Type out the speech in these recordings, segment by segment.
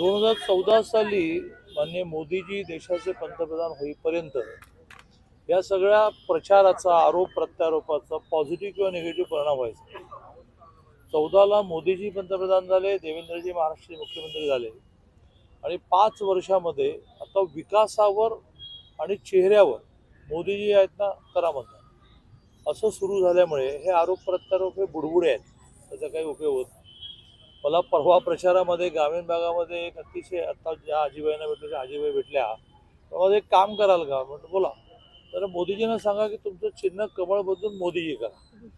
2014 साली माननीय मोदीजी देशाचे पंतप्रधान होईपर्यंत या सगळ्या प्रचाराचा आरोप प्रत्यारोपाचा पॉझिटिव्ह किंवा निगेटिव्ह परिणाम व्हायचा. 14ला मोदीजी पंतप्रधान झाले, देवेंद्रजी महाराष्ट्राचे मुख्यमंत्री झाले आणि 5 वर्षामध्ये आता विकासावर आणि चेहऱ्यावर मोदीजी आहेत ना करामत असं सुरू झाल्यामुळे हे आरोप प्रत्यारोप हे बुडबुडे आहेत, त्याचा काही उपयोग होत नाही. मला परवा प्रचारामध्ये ग्रामीण भागामध्ये एक अतिशय आता ज्या आजीबाईंना भेटले त्या आजीबाई भेटल्या, मला एक काम कराल का म्हटलं बोला. तर मोदीजींना सांगा की तुमचं चिन्ह कमळ बदलून मोदीजी करा,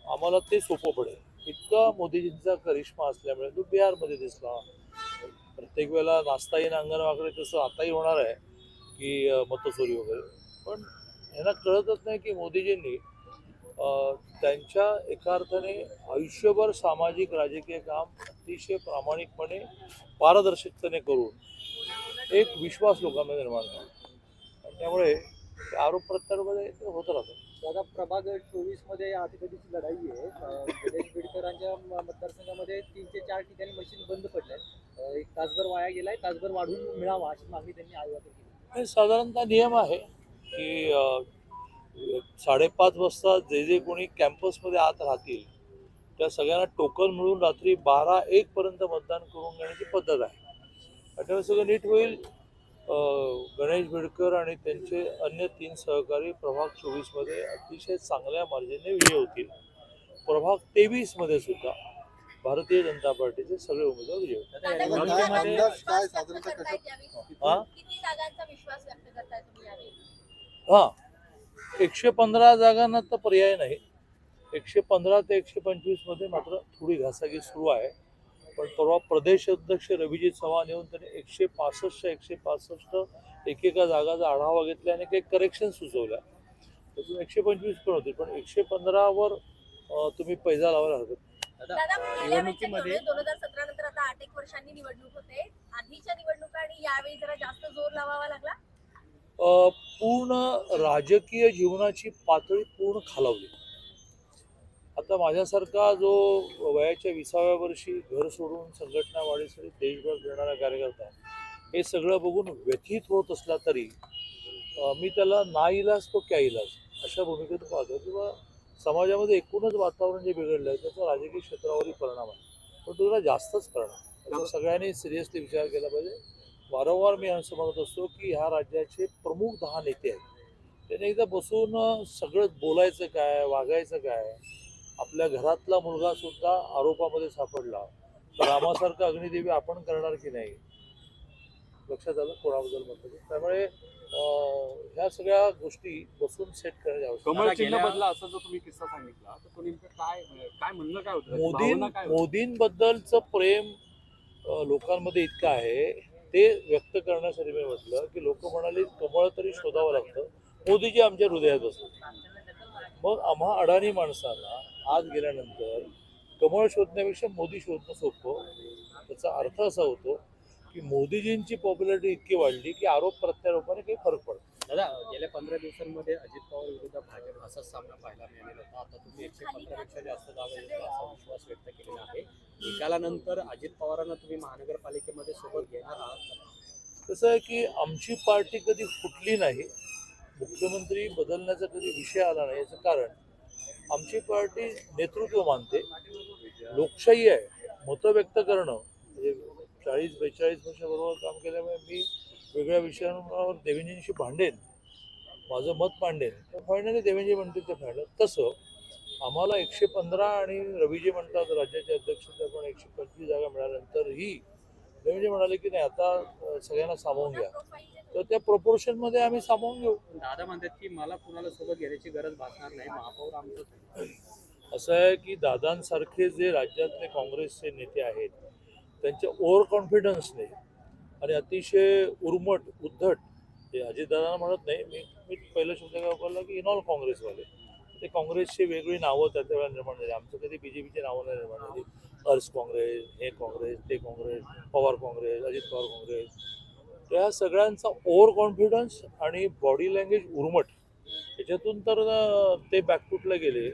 आम्हाला ते सोपं पडेल. इतका मोदीजींचा करिश्मा असल्यामुळे तो बिहारमध्ये दिसला. प्रत्येक वेळेला नाचता येईन अंगणवाकडे तसं आताही होणार आहे की मतचोरी वगैरे. पण ह्यांना कळतच नाही की मोदीजींनी त्यांच्या एका अर्थाने आयुष्यभर सामाजिक राजकीय काम अतिशय प्रामाणिकपणे पारदर्शकतेने करून एक विश्वास लोकांमध्ये निर्माण केला. त्यामुळे आरोप प्रत्यारोपामध्ये ते होत राहतात. दादा, प्रभाग 24 मध्ये आठवडीची लढाई आहे. गणेश बिडकरांच्या मतदारसंघामध्ये 3 ते 4 ठिकाणी मशीन बंद पडल्या. एक तासभर वाया गेलाय, तासभर वाढवून मिळावा अशी मागणी त्यांनी आयोगाकडे केली. हे साधारणतः नियम आहे की 5:30 वाजता जे कोणी कॅम्पसमध्ये आत राहतील त्या सगळ्यांना टोकन मिळून रात्री 12-1 पर्यंत मतदान करून घेण्याची पद्धत आहे. त्यामुळे सगळं नीट होईल. गणेश बिडकर आणि त्यांचे अन्य 3 सहकारी प्रभाग 24 मध्ये अतिशय चांगल्या मार्जिनने विजय होतील. प्रभाग 23 मध्ये सुद्धा भारतीय जनता पार्टीचे सगळे उमेदवार विजय होतील. हा 115 जागांना तर पर्याय नाही. 115 ते 125 मध्ये मात्र थोडी घासाघीस सुरू आहे. पण परवा प्रदेश अध्यक्ष रविजी चव्हाण येऊन त्यांनी 165 एकेका जागाचा आढावा घेतला आणि काही करेक्शन सुचवल्या. त्यातून 125 पण होते, पण 115 वर तुम्ही पैजा लावायला हरकत. निवडणुकीमध्ये 2017 नंतर आता 8 वर्षांनी निवडणूक होते. आधीच्या निवडणुका आणि यावेळी जरा जास्त जोर लावावा लागला. पूर्ण राजकीय जीवनाची पातळी पूर्ण खालावली. आता माझ्यासारखा जो वयाच्या 20व्या वर्षी घर सोडून संघटना वाढीसाठी देशभर फिरणारा कार्यकर्ता हे सगळं बघून व्यथित होत असला तरी मी त्याला नाईलाज तो क्या इलाज अशा भूमिकेत पाहतो. किंवा समाजामध्ये एकूणच वातावरण जे बिघडलं आहे त्याचा राजकीय क्षेत्रावरही परिणाम आहे. पण तो जरा जास्तच परिणाम सगळ्यांनी सिरियसली विचार केला पाहिजे. वारंवार मी असं म्हणत असतो की ह्या राज्याचे प्रमुख 10 नेते आहेत, त्याने एकदा बसून सगळं बोलायचं काय, वागायचं काय. आपल्या घरातला मुलगा सुद्धा आरोपामध्ये सापडला तर रामासारखं अग्निदेवी आपण करणार की नाही, लक्षात आलं कोणाबद्दल म्हटलं. त्यामुळे ह्या सगळ्या गोष्टी बसून सेट करण्याची आवश्यकता. असा जो तुम्ही किस्सा सांगितला तर तो नेमकं काय म्हणणं काय होतं? मोदींबद्दलचं प्रेम लोकांमध्ये इतकं आहे ते व्यक्त करण्यासाठी मी म्हटलं की लोक म्हणाले कमळ तरी शोधावं लागतं, मोदीजी आमच्या हृदयात असतात. मग आम्हा अडाणी माणसांना आज गेल्यानंतर कमळ शोधण्यापेक्षा मोदी शोधणं सोपं. त्याचा अर्थ असा होतो की मोदीजींची पॉप्युलरिटी इतकी वाढली की आरोप प्रत्यारोपाने काही फरक पडतो. दादा, गेल्या 15 दिवसांमध्ये अजित पवार विरुद्ध भाजप असाच सामना पाहायला मिळालेला होता. आता तुम्ही 115 पेक्षा जास्त जागा येतो असा विश्वास व्यक्त केलेला आहे. निकालानंतर अजित पवारांना तुम्ही महानगरपालिकेमध्ये सोबत घेणार आहात? कसं आहे की आमची पार्टी कधी फुटली नाही, मुख्यमंत्री बदलण्याचा कधी विषय आला नाही. याचं कारण आमची पार्टी नेतृत्व मानते, लोकशाही आहे. मतं व्यक्त करणं म्हणजे 40-42 वर्षाबरोबर काम केल्यामुळे मी वेगळ्या विषयांवर देवेंद्रजींशी भांडेन, माझं मत मांडेन. तर फायनली देवेंद्रजी म्हणतील ते फायनल. तसं आम्हाला 115 आणि रवीजी म्हणतात राज्याचे अध्यक्ष पण 125 जागा मिळाल्यानंतरही देवेंद्रजी म्हणाले की नाही आता सगळ्यांना सामावून घ्या, तर त्या प्रपोर्शन मध्ये आम्ही सामावून घेऊ. दादा म्हणतात की मला कुणाला सोबत घेण्याची गरज भासणार नाही, महापौर आमचं. असं आहे की दादांसारखे जे राज्यातले काँग्रेसचे नेते आहेत त्यांच्या ओव्हर कॉन्फिडन्सने आणि अतिशय उर्मट उद्धट, ते अजितदादांना म्हणत नाही मी, पहिलं शब्द काय वापरला की इन ऑल काँग्रेसवाले, ते काँग्रेसची वेगळी नावं त्या वेळेला निर्माण झाली. आमचं कधी बीजेपीची नावं नाही निर्माण झाली. अर्ज काँग्रेस, हे काँग्रेस, ते काँग्रेस, पवार काँग्रेस, अजित पवार काँग्रेस. त्या सगळ्यांचा ओव्हर कॉन्फिडन्स आणि बॉडी लँग्वेज उर्मट याच्यातून तर ते बॅकफुटला गेले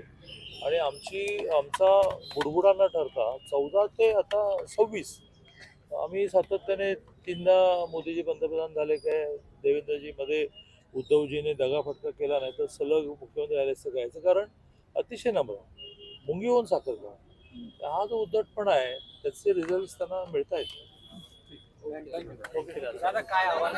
आणि आमचा बुडबुडा न ठरता 14 ते आता 26 आम्ही सातत्याने 3दा मोदीजी पंतप्रधान झाले काय देवेंद्रजी मध्ये उद्धवजीने दगाफटका केला नाही तर सलग मुख्यमंत्री झाले असं करायचं कारण अतिशय नम्र मुंगी होऊन साखर का हा जो उद्धटपणा आहे त्याचे रिझल्ट त्यांना मिळत आहेत. दादा काय आव्हान